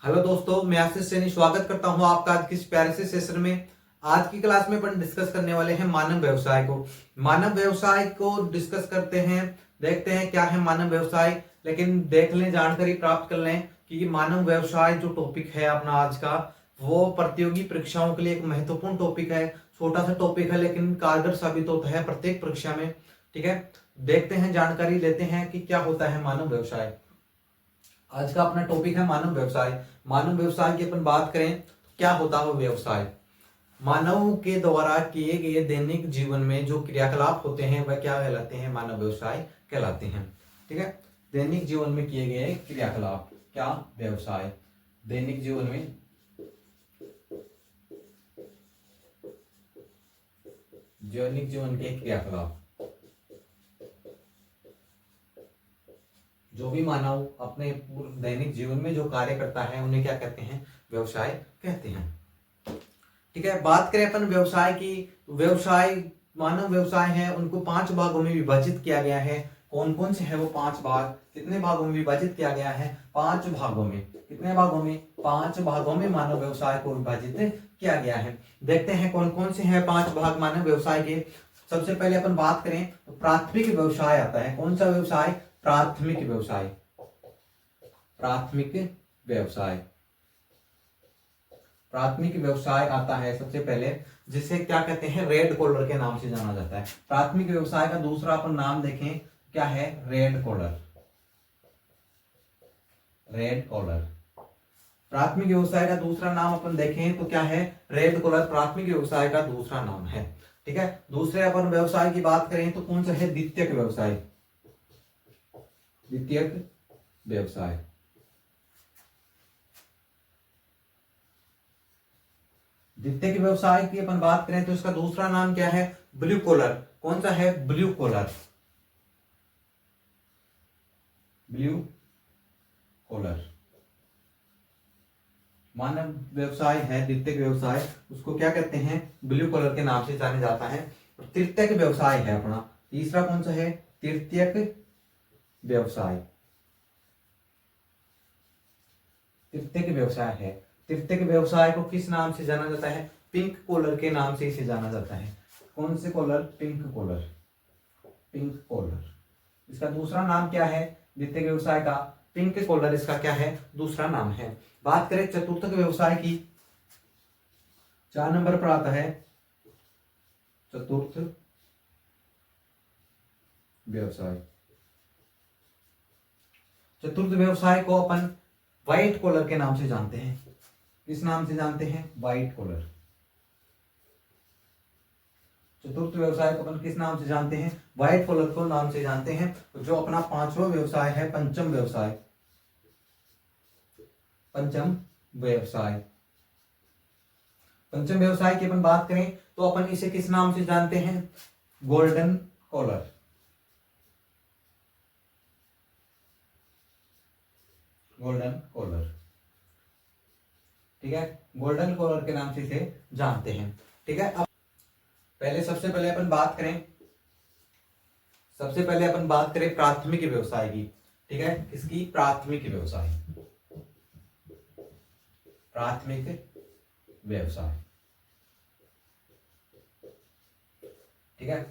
Hello दोस्तों, मैं आशीष सैनी स्वागत करता हूं आपका आज की इस प्यारे से सेशन में। आज की क्लास में अपन डिस्कस करने वाले हैं मानव व्यवसाय को। मानव व्यवसाय को डिस्कस करते हैं, देखते हैं क्या है मानव व्यवसाय। लेकिन देख लें, जानकारी प्राप्त कर लें कि मानव व्यवसाय जो टॉपिक है अपना आज का, वो प्रतियोगी परीक्षाओं के लिए एक महत्वपूर्ण टॉपिक है। छोटा सा टॉपिक है लेकिन कारगर साबित होता है प्रत्येक परीक्षा में। ठीक है, देखते हैं, जानकारी लेते हैं कि क्या होता है मानव व्यवसाय। आज का अपना टॉपिक है मानव व्यवसाय। मानव व्यवसाय की अपन बात करें तो क्या होता है व्यवसाय। मानव के द्वारा किए गए दैनिक जीवन में जो क्रियाकलाप होते हैं वह क्या कहलाते हैं, मानव व्यवसाय कहलाते हैं। ठीक है, दैनिक जीवन में किए गए क्रियाकलाप क्या व्यवसाय। दैनिक जीवन में के क्रियाकलाप, जो भी मानव अपने दैनिक जीवन में जो कार्य करता है उन्हें क्या कहते हैं, व्यवसाय कहते हैं। ठीक है, बात करें अपन व्यवसाय की, व्यवसाय मानव व्यवसाय है उनको 5 भागों में विभाजित किया गया है। कौन कौन से है वो 5 भाग, कितने भागों में विभाजित किया गया है, 5 भागों में। कितने भागों में, 5 भागों में मानव व्यवसाय को विभाजित किया गया है। देखते हैं कौन कौन से हैं 5 भाग मानव व्यवसाय के। सबसे पहले अपन बात करें तो प्राथमिक व्यवसाय आता है। कौन सा व्यवसाय, प्राथमिक व्यवसाय। प्राथमिक व्यवसाय, प्राथमिक व्यवसाय आता है सबसे पहले, जिसे क्या कहते हैं, रेड कॉलर के नाम से जाना जाता है। प्राथमिक व्यवसाय का दूसरा अपन नाम देखें, क्या है, रेड कॉलर। रेड कॉलर प्राथमिक व्यवसाय का दूसरा नाम अपन देखें तो क्या है, रेड कॉलर प्राथमिक व्यवसाय का दूसरा नाम है। ठीक है, दूसरे अपन व्यवसाय की बात करें तो कौन सा है, द्वितीयक व्यवसाय। द्वितीयक व्यवसाय, द्वितीयक व्यवसाय की अपन बात करें तो इसका दूसरा नाम क्या है, ब्लू कॉलर। कौन सा है, ब्लू कॉलर। ब्लू कॉलर मानव व्यवसाय है द्वितीयक व्यवसाय, उसको क्या कहते हैं, ब्लू कॉलर के नाम से जाने जाता है। तृतीयक व्यवसाय है अपना, तीसरा कौन सा है, तृतीयक व्यवसाय। तृतीयक व्यवसाय है, तृतीयक व्यवसाय को किस नाम से जाना जाता है, पिंक कॉलर के नाम से इसे जाना जाता है। कौन से collar, pink collar. Pink collar इसका दूसरा नाम क्या है, द्वितीयक व्यवसाय का पिंक कॉलर इसका क्या है, दूसरा नाम है। बात करें चतुर्थक व्यवसाय की, 4 नंबर पर आता है चतुर्थ व्यवसाय। चतुर्थ व्यवसाय को अपन व्हाइट कॉलर के नाम से जानते हैं। किस नाम से जानते हैं, व्हाइट कॉलर। चतुर्थ व्यवसाय को अपन किस नाम से जानते हैं, व्हाइट कॉलर को नाम से जानते हैं। जो अपना 5वां व्यवसाय है, पंचम व्यवसाय। पंचम व्यवसाय, पंचम व्यवसाय की अपन बात करें तो अपन इसे किस नाम से जानते हैं, गोल्डन कॉलर। गोल्डन कॉलर, ठीक है, गोल्डन कॉलर के नाम से इसे जानते हैं। ठीक है, अब सबसे पहले अपन बात करें प्राथमिक व्यवसाय की। ठीक है, किसकी, प्राथमिक व्यवसाय। प्राथमिक व्यवसाय, ठीक है,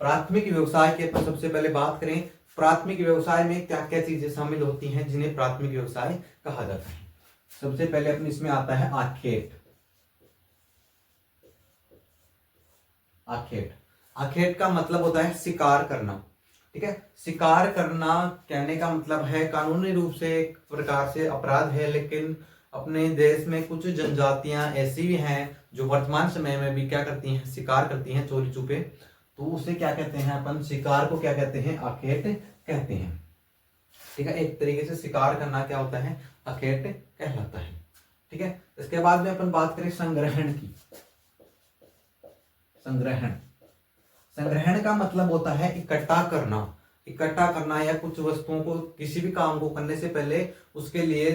प्राथमिक व्यवसाय की अपन सबसे पहले बात करें। प्राथमिक व्यवसाय में क्या क्या चीजें शामिल होती हैं जिन्हें प्राथमिक व्यवसाय कहा जाता है। सबसे पहले अपन इसमें आता है आखेट। आखेट, आखेट का मतलब होता है शिकार करना। ठीक है, शिकार करना कहने का मतलब है कानूनी रूप से एक प्रकार से अपराध है, लेकिन अपने देश में कुछ जनजातियां ऐसी भी हैं जो वर्तमान समय में भी क्या करती हैं, शिकार करती हैं चोरी छुपे। तो उसे क्या कहते हैं अपन, शिकार को क्या कहते हैं, आखेट कहते हैं। ठीक है, एक तरीके से शिकार करना क्या होता है, आखेट कहलाता है। ठीक है, इसके बाद में अपन बात करें संग्रहण की। संग्रहण, संग्रहण का मतलब होता है इकट्ठा करना। इकट्ठा करना या कुछ वस्तुओं को, किसी भी काम को करने से पहले उसके लिए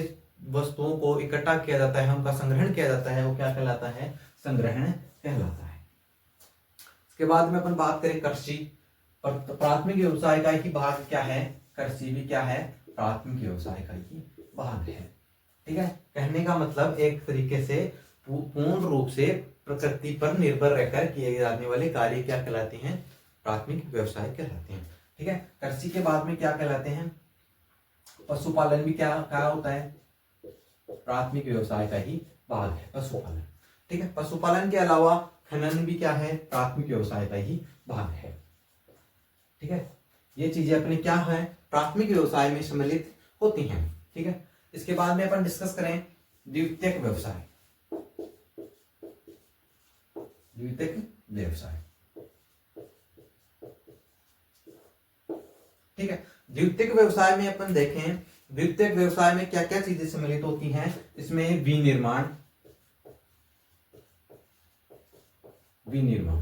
वस्तुओं को इकट्ठा किया जाता है, उनका संग्रहण किया जाता है, वो क्या कहलाता है, संग्रहण कहलाता है। इसके बाद में अपन बात करें कृषि। प्राथमिक व्यवसाय का ही भाग क्या है, कृषि भी क्या है, प्राथमिक व्यवसाय का ही भाग है। ठीक है, कहने का मतलब एक तरीके से पूर्ण रूप से प्रकृति पर निर्भर रहकर किए जाने वाले कार्य क्या कहलाते हैं? प्राथमिक व्यवसाय कहलाते हैं। ठीक है, कृषि के बाद में क्या कहलाते हैं? पशुपालन भी क्या क्या होता है? प्राथमिक व्यवसाय का ही भाग है पशुपालन। ठीक है, पशुपालन के अलावा खनन भी क्या है? प्राथमिक व्यवसाय का ही भाग है। ठीक है, ये चीजें अपने क्या है? प्राथमिक व्यवसाय में सम्मिलित होती हैं। ठीक है, इसके बाद में अपन डिस्कस करें द्वितीयक व्यवसाय। द्वितीयक व्यवसाय, ठीक है, द्वितीयक व्यवसाय में अपन देखें, द्वितीयक व्यवसाय में क्या क्या चीजें सम्मिलित होती हैं? इसमें विनिर्माण, विनिर्माण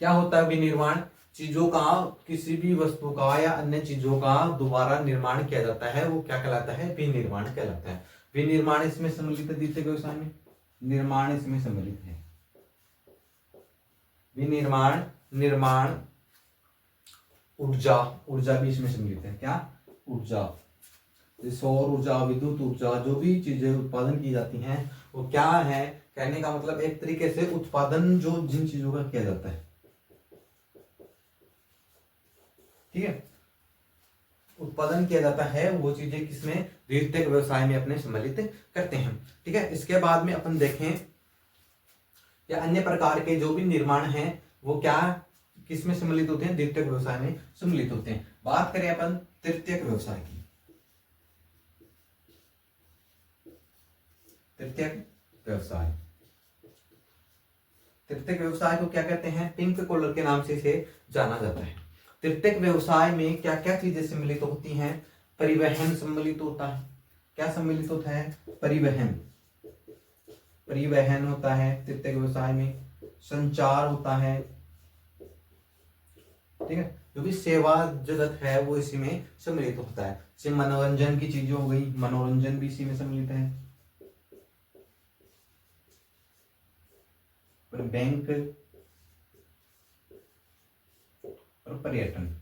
क्या होता है? विनिर्माण चीजों का, किसी भी वस्तु का या अन्य चीजों का दोबारा निर्माण किया जाता है, वो क्या कहलाता है? विनिर्माण कहलाता है। विनिर्माण इसमें सम्मिलित है द्वितीयक व्यवसाय में, निर्माण इसमें सम्मिलित है। विनिर्माण, निर्माण, ऊर्जा, ऊर्जा भी इसमें सम्मिलित है। क्या? ऊर्जा, सौर ऊर्जा, विद्युत ऊर्जा, जो भी चीजें उत्पादन की जाती हैं वो क्या है? कहने का मतलब एक तरीके से उत्पादन जो जिन चीजों का किया जाता है, ठीक है, उत्पादन किया जाता है, वो चीजें किसमें? द्वितीयक व्यवसाय में अपने सम्मिलित करते हैं। ठीक है, इसके बाद में अपन देखें या अन्य प्रकार के जो भी निर्माण हैं वो क्या किसमें सम्मिलित होते हैं? द्वितीयक व्यवसाय में सम्मिलित होते हैं। बात करें अपन तृतीयक व्यवसाय की, तृतीयक व्यवसाय, तृतीयक व्यवसाय को क्या कहते हैं? पिंक कॉलर के नाम से इसे जाना जाता है। तृतीयक व्यवसाय में क्या क्या चीजें सम्मिलित होती हैं? परिवहन सम्मिलित होता है। क्या सम्मिलित होता है? परिवहन, परिवहन होता है तृतीयक व्यवसाय में। संचार होता है, ठीक है, जो भी सेवा जगत है वो इसी में सम्मिलित होता है। जैसे मनोरंजन की चीजें हो गई, मनोरंजन भी इसी में सम्मिलित है। बैंक और पर्यटन,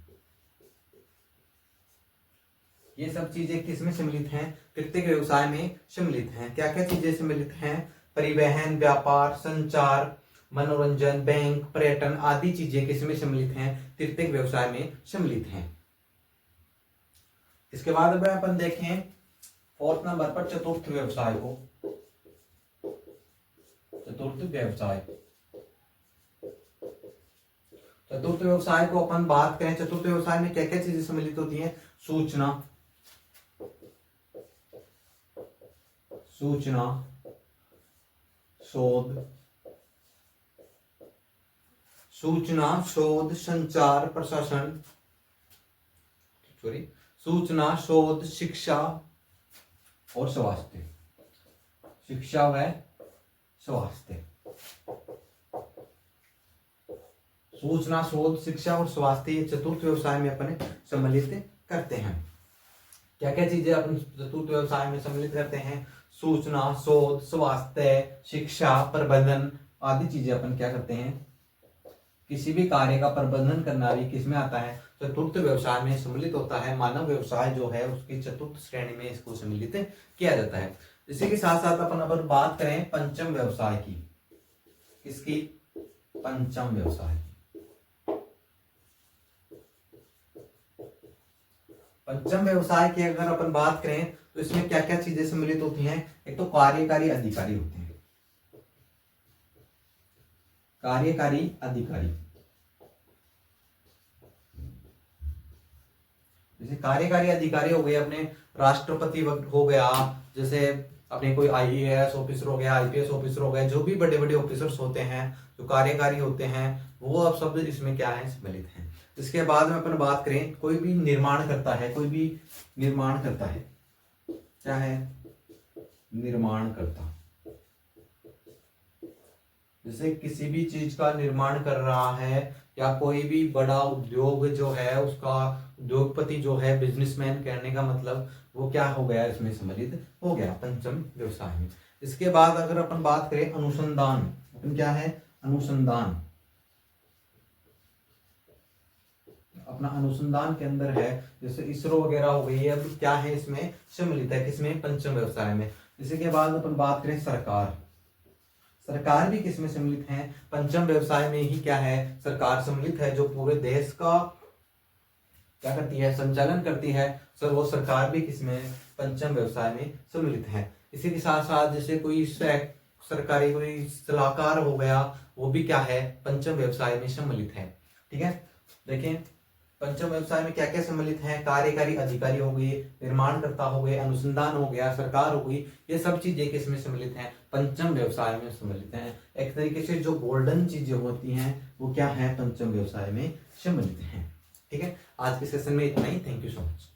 ये सब चीजें किसमें सम्मिलित हैं? तृतीयक व्यवसाय में सम्मिलित हैं। क्या क्या चीजें सम्मिलित हैं? परिवहन, व्यापार, संचार, मनोरंजन, बैंक, पर्यटन आदि चीजें किसमें सम्मिलित हैं? तृतीयक व्यवसाय में सम्मिलित हैं। इसके बाद में अपन देखें 4th नंबर पर चतुर्थ व्यवसाय को, चतुर्थ व्यवसाय। चतुर्थ व्यवसाय को अपन बात करें, चतुर्थ व्यवसाय में क्या क्या चीजें सम्मिलित होती हैं? सूचना, सूचना, शोध, सूचना, शोध, संचार, प्रशासन, सॉरी, सूचना, शोध, शिक्षा और स्वास्थ्य, शिक्षा व स्वास्थ्य। सूचना, शोध, शिक्षा और स्वास्थ्य ये चतुर्थ व्यवसाय में अपन सम्मिलित करते हैं। क्या क्या चीजें अपन चतुर्थ व्यवसाय में सम्मिलित करते हैं? सूचना, शोध, स्वास्थ्य, शिक्षा, प्रबंधन आदि चीजें अपन क्या करते हैं? किसी भी कार्य का प्रबंधन करना भी किसमें आता है? चतुर्थ व्यवसाय में सम्मिलित होता है। मानव व्यवसाय जो है उसकी चतुर्थ श्रेणी में इसको सम्मिलित किया जाता है। इसी के साथ साथ अपन अगर बात करें पंचम व्यवसाय की, किसकी? पंचम व्यवसाय। पंचम व्यवसाय की अगर अपन बात करें तो इसमें क्या क्या चीजें सम्मिलित होती हैं? एक तो कार्यकारी अधिकारी होते हैं, कार्यकारी अधिकारी। जैसे कार्यकारी अधिकारी हो गए अपने राष्ट्रपति हो गया, जैसे अपने कोई आईएएस ऑफिसर हो गया, आईपीएस ऑफिसर हो गया, जो भी बड़े बड़े ऑफिसर्स होते हैं जो कार्यकारी होते हैं वो अब सब इसमें क्या है? सम्मिलित हैं। इसके बाद में अपन बात करें, कोई भी निर्माण करता है, कोई भी निर्माण करता है, क्या है? निर्माण करता, जैसे किसी भी चीज का निर्माण कर रहा है या कोई भी बड़ा उद्योग जो है उसका उद्योगपति जो है, बिजनेसमैन, कहने का मतलब वो क्या हो गया? इसमें सम्मिलित हो गया पंचम व्यवसाय में। इसके बाद अगर अपन बात करें अनुसंधान, अपन क्या है? अनुसंधान, अपना अनुसंधान के अंदर है, जैसे इसरो वगैरह हो गई है, अब क्या है इसमें सम्मिलित है, किसमें, पंचम व्यवसाय में। इसी के बाद अपन बात करें सरकार, सरकार भी किसमें सम्मिलित है, पंचम व्यवसाय में ही क्या है, सरकार सम्मिलित है, जो पूरे देश का क्या करती है, संचालन करती है। सर वो सरकार भी किसमें, पंचम व्यवसाय में सम्मिलित है। इसी के साथ साथ जैसे कोई सरकारी कोई सलाहकार हो गया, वो भी क्या है, पंचम व्यवसाय में सम्मिलित है। ठीक है, देखें पंचम व्यवसाय में क्या क्या सम्मिलित है, कार्यकारी अधिकारी हो गए, निर्माणकर्ता हो गए, अनुसंधान हो गया, सरकार हो गई, ये सब चीजें किसमें सम्मिलित हैं, पंचम व्यवसाय में सम्मिलित हैं। एक तरीके से जो गोल्डन चीजें होती हैं वो क्या है, पंचम व्यवसाय में सम्मिलित हैं। ठीक है, आज के सेशन में इतना ही। Thank you so much.